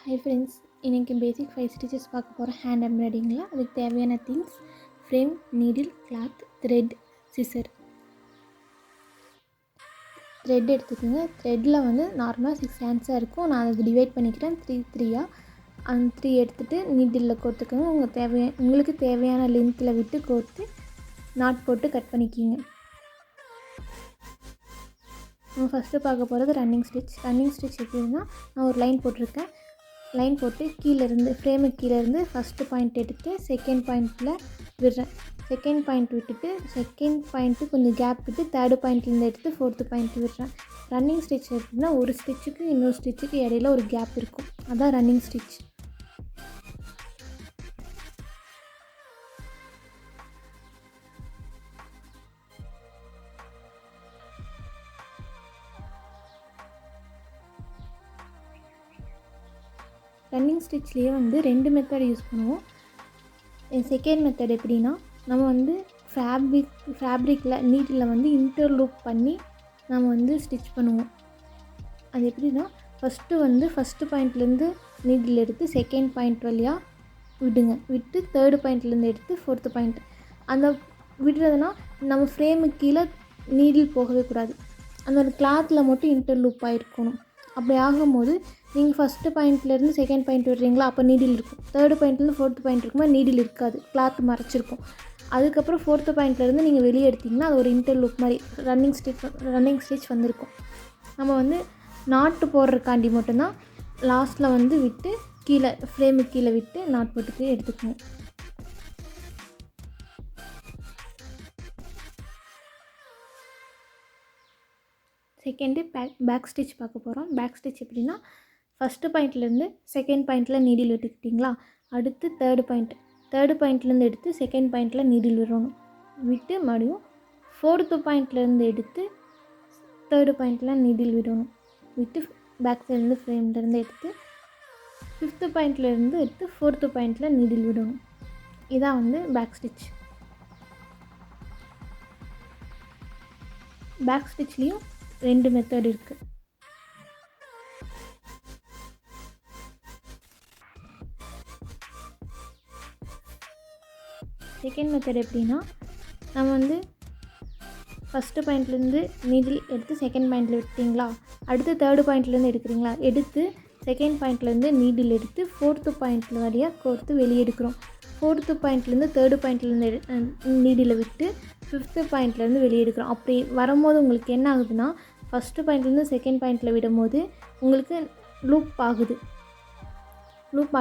Hi friends, இன்றைக்கி பேசிக் 5 stitches பார்க்க போகிறோம் ஹேண்ட் எம்ப்ராய்டிங்கில். அதுக்கு தேவையான things: frame, needle, cloth, thread, scissor. Thread எடுத்துக்கோங்க. த்ரெட்டில் வந்து நார்மலாக 6 ஹேண்ட்ஸாக இருக்கும். நான் அதை டிவைட் பண்ணிக்கிறேன் 3 அந்த 3 எடுத்துகிட்டு நீடிலில் கோர்த்துக்கோங்க. உங்களுக்கு தேவையான லென்த்தில் விட்டு கோர்த்து நாட் போட்டு கட் பண்ணிக்கிங்க. நம்ம ஃபஸ்ட்டு பார்க்க போகிறது ரன்னிங் ஸ்டிச் எப்படின்னா, நான் ஒரு லைன் போட்டிருக்கேன். லைன் போட்டு கீழேருந்து ஃப்ரேமுக்கு கீழேருந்து ஃபஸ்ட்டு பாயிண்ட் எடுத்து செகண்ட் பாயிண்ட்டில் விடுறேன். செகண்ட் பாயிண்ட் விட்டுட்டு செகண்ட் பாயிண்ட்டு கொஞ்சம் கேப் விட்டு தேர்டு பாயிண்ட்லேருந்து எடுத்து ஃபோர்த்து பாயிண்ட் விடுறேன். ரன்னிங் ஸ்டிச் எப்படின்னா, ஒரு ஸ்டிச்சுக்கு இன்னொரு ஸ்டிச்சுக்கு இடையில ஒரு கேப் இருக்கும். அதான் ரன்னிங் ஸ்டிச். ரன்னிங் ஸ்டிச்லேயே வந்து 2 மெத்தட் யூஸ் பண்ணுவோம். செகண்ட் மெத்தட் எப்படின்னா, நம்ம வந்து ஃபேப்ரிக்கில் நீட்டில் வந்து இன்டர்லூப் பண்ணி நம்ம வந்து ஸ்டிச் பண்ணுவோம். அது எப்படின்னா, ஃபஸ்ட்டு பாயிண்ட்லேருந்து நீடில் எடுத்து செகண்ட் பாயிண்ட் வழியாக விட்டு தேர்டு பாயிண்ட்லேருந்து எடுத்து ஃபோர்த்து பாயிண்ட். அந்த விடுறதுனா நம்ம ஃப்ரேமுக்கு கீழே நீடில் போகவே கூடாது. அந்த கிளாத்தில் மட்டும் இன்டர்லூப் ஆகிருக்கணும். அப்படி ஆகும்போது நீங்கள் ஃபஸ்ட்டு பாயிண்ட்லேருந்து செகண்ட் பாயிண்ட் விடுறீங்களா, அப்போ நீடில் இருக்கும். தேர்டு பாயிண்ட்லேருந்து ஃபோர்த்து பாயிண்ட் இருக்கும்போது நீடில் இருக்காது, கிளாத் மறைச்சிருக்கும். அதுக்கப்புறம் ஃபோர்த்து பாயிண்ட்லேருந்து நீங்கள் வெளியே எடுத்திங்கன்னா அது ஒரு இன்டர்லூப் மாதிரி ரன்னிங் ஸ்டிச் வந்திருக்கும். நம்ம வந்து நாட்டு போடுறக்காண்டி மட்டும்தான் லாஸ்ட்டில் வந்து விட்டு கீழே ஃப்ரேமுக்கு கீழே விட்டு நாட் போட்டுக்கு எடுத்துக்கணும். செகண்டு பேக் ஸ்டிச் பார்க்க போகிறோம். பேக் ஸ்டிச் எப்படின்னா, ஃபஸ்ட்டு பாயிண்ட்லேருந்து செகண்ட் பாயிண்ட்டில் நீடில் விட்டுக்கிட்டிங்களா, அடுத்து தேர்டு பாயிண்ட்லேருந்து எடுத்து செகண்ட் பாயிண்ட்டில் நீடில் விடணும். விட்டு மறுபடியும் ஃபோர்த்து பாயிண்ட்லேருந்து எடுத்து தேர்டு பாயிண்ட்டில் நீடில் விடணும். விட்டு பேக் சைட்லேருந்து ஃப்ரேம்லேருந்து எடுத்து ஃபிஃப்த்து பாயிண்ட்லேருந்து எடுத்து ஃபோர்த்து பாயிண்ட்டில் நீடில் விடணும். இதான் வந்து பேக் ஸ்டிச். பேக் ஸ்டிச்லேயும் 2 மெத்தட் இருக்குது. செகண்ட் மெத்தட் எப்படின்னா, நம்ம வந்து ஃபஸ்ட்டு பாயிண்ட்லேருந்து நீடில் எடுத்து செகண்ட் பாயிண்டில் விட்டிங்களா, அடுத்து தேர்டு பாயிண்ட்லேருந்து எடுக்கிறீங்களா, எடுத்து செகண்ட் பாயிண்ட்லேருந்து நீடில் எடுத்து ஃபோர்த்து பாயிண்ட்டில் வழியாக கோர்த்து வெளியே எடுக்கிறோம். ஃபோர்த்து பாயிண்ட்லேருந்து தேர்டு பாயிண்ட்லேருந்து நீடில் விட்டு ஃபிஃப்த்து பாயிண்ட்லேருந்து வெளியே எடுக்கிறோம். அப்படி வரும்போது உங்களுக்கு என்ன ஆகுதுன்னா, ஃபஸ்ட்டு பாயிண்ட்லேருந்து செகண்ட் பாயிண்ட்டில் விடும்போது உங்களுக்கு லூப்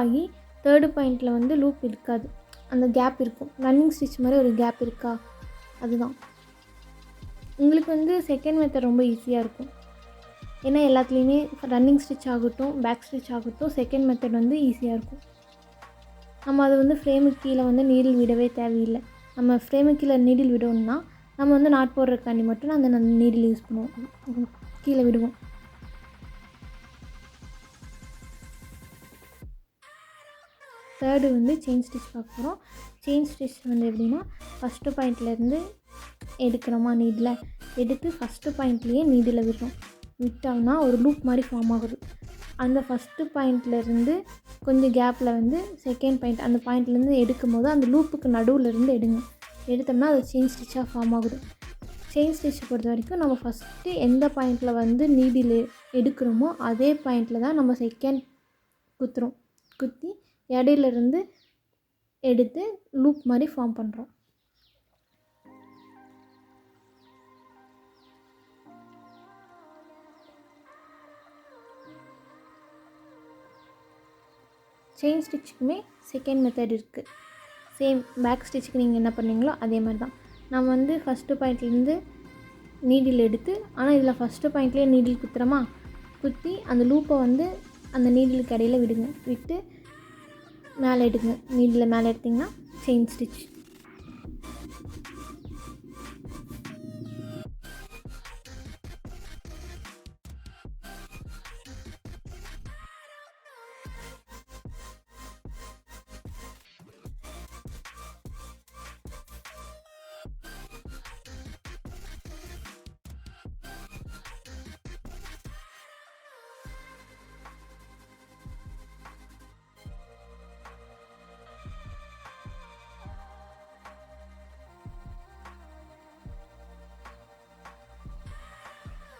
ஆகி தேர்டு பாயிண்ட்டில் வந்து லூப் இருக்காது, அந்த கேப் இருக்கும். ரன்னிங் ஸ்டிச் மாதிரி ஒரு கேப் இருக்கா, அதுதான். உங்களுக்கு வந்து செகண்ட் மெத்தட் ரொம்ப ஈஸியாக இருக்கும். ஏன்னா எல்லாத்துலேயுமே ரன்னிங் ஸ்டிச் ஆகட்டும் பேக் ஸ்டிச் ஆகட்டும் செகண்ட் மெத்தட் வந்து ஈஸியாக இருக்கும். நம்ம அது வந்து ஃப்ரேமுக்கு கீழே வந்து நீடில் விடவே தேவையில்லை. நம்ம ஃப்ரேமுக்கு கீழே நீடில் விடணும்னா நம்ம வந்து நாட் போடுறதுக்காண்டி மட்டும் அந்த நீடில் யூஸ் பண்ணுவோம், கீழே விடுவோம். தேர்டு வந்து செயின் ஸ்டிச் பார்க்க போகிறோம். செயின் ஸ்டிச் வந்து எப்படின்னா, ஃபஸ்ட்டு பாயிண்ட்லேருந்து எடுக்கிறோமா நீடில் எடுத்து ஃபஸ்ட்டு பாயிண்ட்லேயே நீடில் விட்டோம்னா ஒரு லூப் மாதிரி ஃபார்ம் ஆகுது. அந்த ஃபஸ்ட்டு பாயிண்ட்லேருந்து கொஞ்சம் கேப்பில் வந்து செகண்ட் பாயிண்ட் அந்த பாயிண்ட்லேருந்து எடுக்கும் போது அந்த லூப்புக்கு நடுவில் எடுத்தோம்னா அது செயின் ஸ்டிச்சாக ஃபார்ம் ஆகுது. செயின் ஸ்டிச் பொறுத்த வரைக்கும் நம்ம ஃபஸ்ட்டு எந்த பாயிண்ட்டில் வந்து நீடில் எடுக்கிறோமோ அதே பாயிண்ட்டில் தான் நம்ம செகண்ட் குத்தி இடையிலேருந்து எடுத்து லூப் மாதிரி ஃபார்ம் பண்ணுறோம். செயின் ஸ்டிச்சுக்குமே செகண்ட் மெத்தட் இருக்குது. சேம் பேக் ஸ்டிச்சுக்கு நீங்கள் என்ன பண்ணீங்களோ அதே மாதிரி தான். நம்ம வந்து ஃபஸ்ட்டு பாயிண்ட்லேருந்து நீடில் எடுத்து, ஆனால் இதில் ஃபஸ்ட்டு பாயிண்ட்லேயே நீடில் குத்தி அந்த லூப்பை வந்து அந்த நீடிலுக்கு இடையில விட்டு மேலே எடுங்க. நீடில் மேலே எடுத்திங்கன்னா செயின் ஸ்டிச்.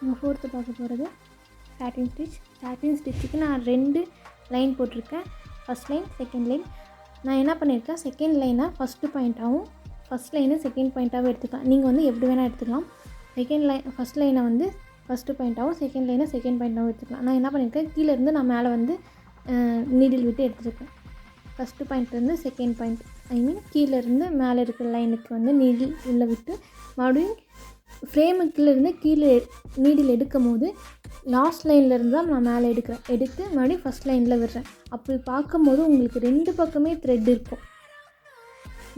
நம்ம ஃபோர்த்து பார்க்க போகிறது சாட்டின் ஸ்டிச். சாட்டின் ஸ்டிச்சுக்கு நான் 2 லைன் போட்டிருக்கேன். First line, second line. நான் என்ன பண்ணியிருக்கேன், செகண்ட் லைனை ஃபஸ்ட்டு பாயிண்ட்டாகவும் ஃபஸ்ட் லைனை செகண்ட் பாயிண்ட்டாகவும் எடுத்துக்கலாம். நீங்கள் வந்து எப்படி வேணால் எடுத்துக்கலாம். ஃபஸ்ட் லைனை வந்து ஃபஸ்ட்டு பாயிண்ட்டாகவும் செகண்ட் லைனை செகண்ட் பாயிண்ட்டாகவும் எடுத்துக்கலாம். நான் என்ன பண்ணியிருக்கேன், கீழேருந்து நான் மேலே வந்து நீடில் விட்டு எடுத்துருக்கேன். ஃபஸ்ட்டு பாயிண்ட்லேருந்து செகண்ட் பாயிண்ட், கீழேருந்து மேலே இருக்கிற லைனுக்கு வந்து நீடில் உள்ளே விட்டு மறுபடியும் ஃப்ரேமுக்குள்ளேருந்து கீழே நீடில் எடுக்கும் போது லாஸ்ட் லைன்லேருந்து தான் நான் மேலே எடுத்து மறுபடியும் ஃபஸ்ட் லைனில் விடுறேன். அப்படி பார்க்கும்போது உங்களுக்கு 2 பக்கமே த்ரெட் இருக்கும்.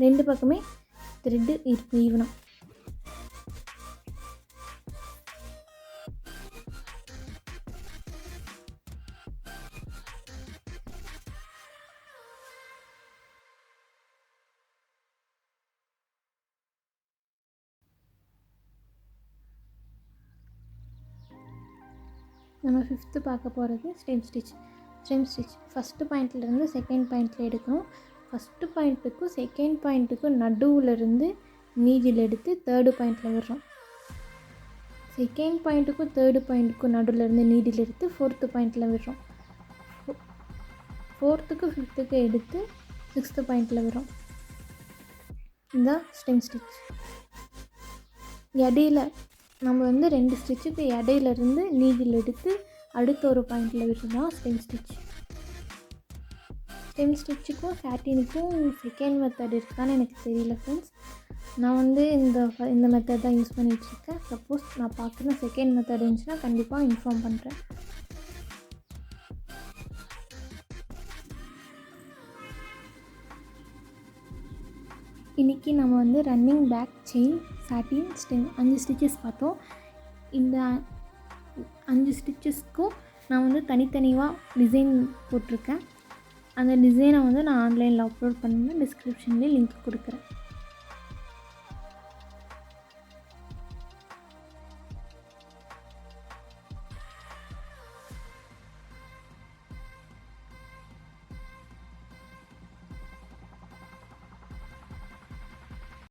2 பக்கமே த்ரெட்டு இருக்கும் ஈவனாக. நம்ம 5th பார்க்க போகிறது ஸ்டெம் ஸ்டிச். ஃபஸ்ட்டு பாயிண்ட்லேருந்து செகண்ட் பாயிண்ட்டில் எடுக்கணும். ஃபஸ்ட்டு பாயிண்ட்டுக்கும் செகண்ட் பாயிண்ட்டுக்கும் நடுவுலேருந்து நீடில் எடுத்து தேர்டு பாயிண்ட்டில் விடுறோம். செகண்ட் பாயிண்ட்டுக்கும் தேர்டு பாயிண்ட்டுக்கும் நடுவுலேருந்து நீடில் எடுத்து ஃபோர்த்து பாயிண்ட்டில் விடுறோம். 4th 5th எடுத்து 6th பாயிண்ட்டில் விடுறோம். இதுதான் ஸ்டெம் ஸ்டிச். இடையில நம்ம வந்து 2 ஸ்டிச்சுக்கு இடையிலேருந்து நீடில் எடுத்து அடுத்த ஒரு பாயிண்டில் விட்டுருந்தா ஸ்டெம் ஸ்டிச். ஸ்டெம் ஸ்டிச்சுக்கும் சாட்டினுக்கும் செகண்ட் மெத்தட் இருக்கான்னு எனக்கு தெரியல ஃப்ரெண்ட்ஸ். நான் வந்து இந்த மெத்தட் தான் யூஸ் பண்ணிகிட்ருக்கேன். சப்போஸ் நான் பார்க்குற செகண்ட் மெத்தட் இருந்துச்சுன்னா கண்டிப்பாக இன்ஃபார்ம் பண்ணுறேன். இன்றைக்கி நம்ம வந்து ரன்னிங், பேக், செயின், சாட்டின், ஸ்டெம் 5 ஸ்டிச்சஸ் பார்த்தோம். இந்த 5 ஸ்டிச்சஸ்க்கும் நான் வந்து தனித்தனியாக டிசைன் போட்டிருக்கேன். அந்த டிசைனை வந்து நான் ஆன்லைனில் அப்லோட் பண்ணுவேன். டிஸ்கிரிப்ஷன்லேயே லிங்க் கொடுக்குறேன்.